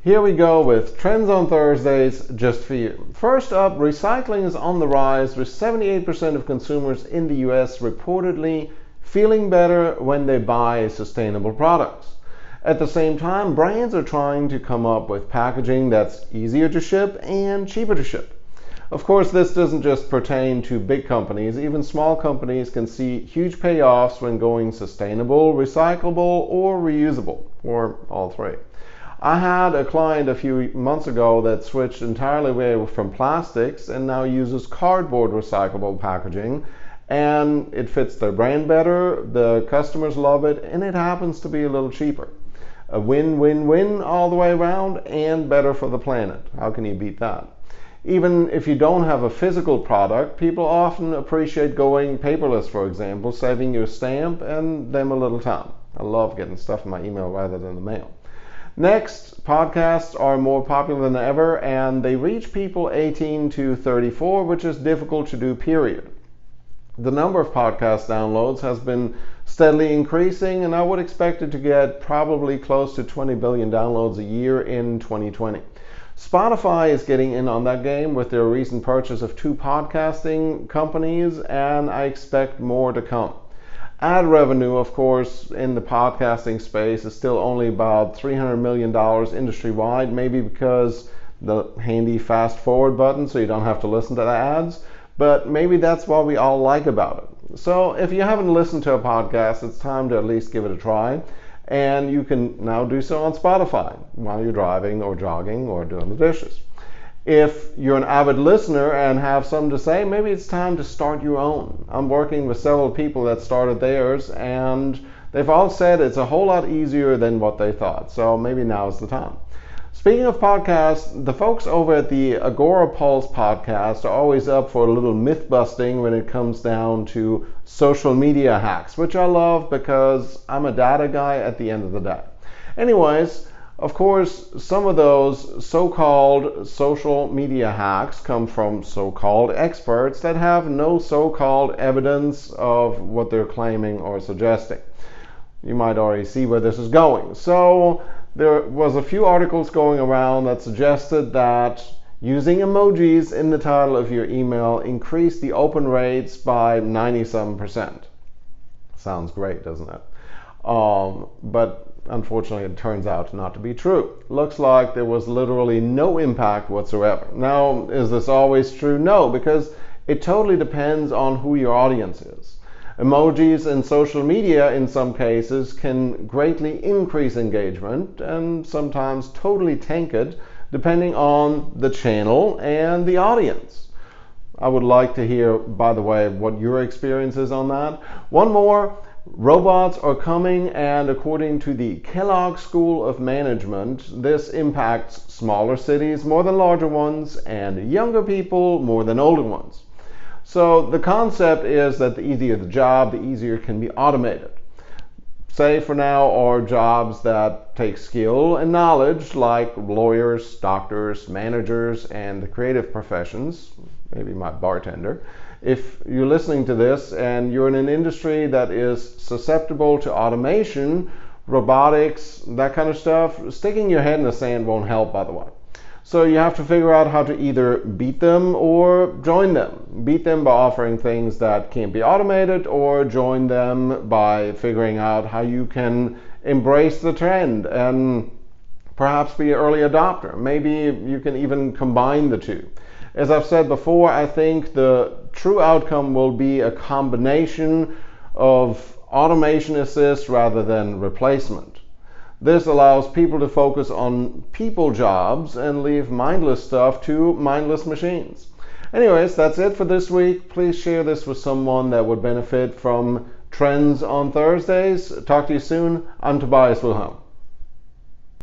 Here we go with Trends on Thursdays just for you. First up, recycling is on the rise, with 78% of consumers in the US reportedly feeling better when they buy sustainable products. At the same time, brands are trying to come up with packaging that's easier to ship and cheaper to ship. Of course, this doesn't just pertain to big companies. Even small companies can see huge payoffs when going sustainable, recyclable, or reusable, or all three. I had a client a few months ago that switched entirely away from plastics and now uses cardboard recyclable packaging, and it fits their brand better, the customers love it, and it happens to be a little cheaper. A win-win-win all the way around, and better for the planet. How can you beat that? Even if you don't have a physical product, people often appreciate going paperless, for example, saving you a stamp and them a little time. I love getting stuff in my email rather than the mail. Next, podcasts are more popular than ever, and they reach people 18 to 34, which is difficult to do, period. The number of podcast downloads has been steadily increasing, and I would expect it to get probably close to 20 billion downloads a year in 2020. Spotify is getting in on that game with their recent purchase of 2 podcasting companies, and I expect more to come. Ad revenue, of course, in the podcasting space is still only about $300 million industry-wide, maybe because the handy fast forward button so you don't have to listen to the ads, but maybe that's what we all like about it. So if you haven't listened to a podcast, it's time to at least give it a try. And you can now do so on Spotify while you're driving or jogging or doing the dishes. If you're an avid listener and have something to say, maybe it's time to start your own. I'm working with several people that started theirs, and they've all said it's a whole lot easier than what they thought. So maybe now is the time. Speaking of podcasts, the folks over at the Agora Pulse podcast are always up for a little myth busting when it comes down to social media hacks, which I love because I'm a data guy at the end of the day. Anyways, of course, some of those so-called social media hacks come from so-called experts that have no so-called evidence of what they're claiming or suggesting. You might already see where this is going. So there was a few articles going around that suggested that using emojis in the title of your email increased the open rates by 97%. Sounds great, doesn't it? But unfortunately, it turns out not to be true. Looks like there was literally no impact whatsoever. Now, is this always true? No, because it totally depends on who your audience is. Emojis in social media, in some cases, can greatly increase engagement and sometimes totally tank it, depending on the channel and the audience. I would like to hear, by the way, what your experience is on that. One more. Robots are coming, and according to the Kellogg School of Management, this impacts smaller cities more than larger ones and younger people more than older ones. So the concept is that the easier the job, the easier it can be automated. Say for now are jobs that take skill and knowledge, like lawyers, doctors, managers, and the creative professions, maybe my bartender. If you're listening to this and you're in an industry that is susceptible to automation, robotics, that kind of stuff, sticking your head in the sand won't help, by the way. So you have to figure out how to either beat them or join them. Beat them by offering things that can't be automated, or join them by figuring out how you can embrace the trend and perhaps be an early adopter. Maybe you can even combine the two. As I've said before, I think the true outcome will be a combination of automation assist rather than replacement. This allows people to focus on people jobs and leave mindless stuff to mindless machines. Anyways, that's it for this week. Please share this with someone that would benefit from Trends on Thursdays. Talk to you soon. I'm Tobias Wilhelm.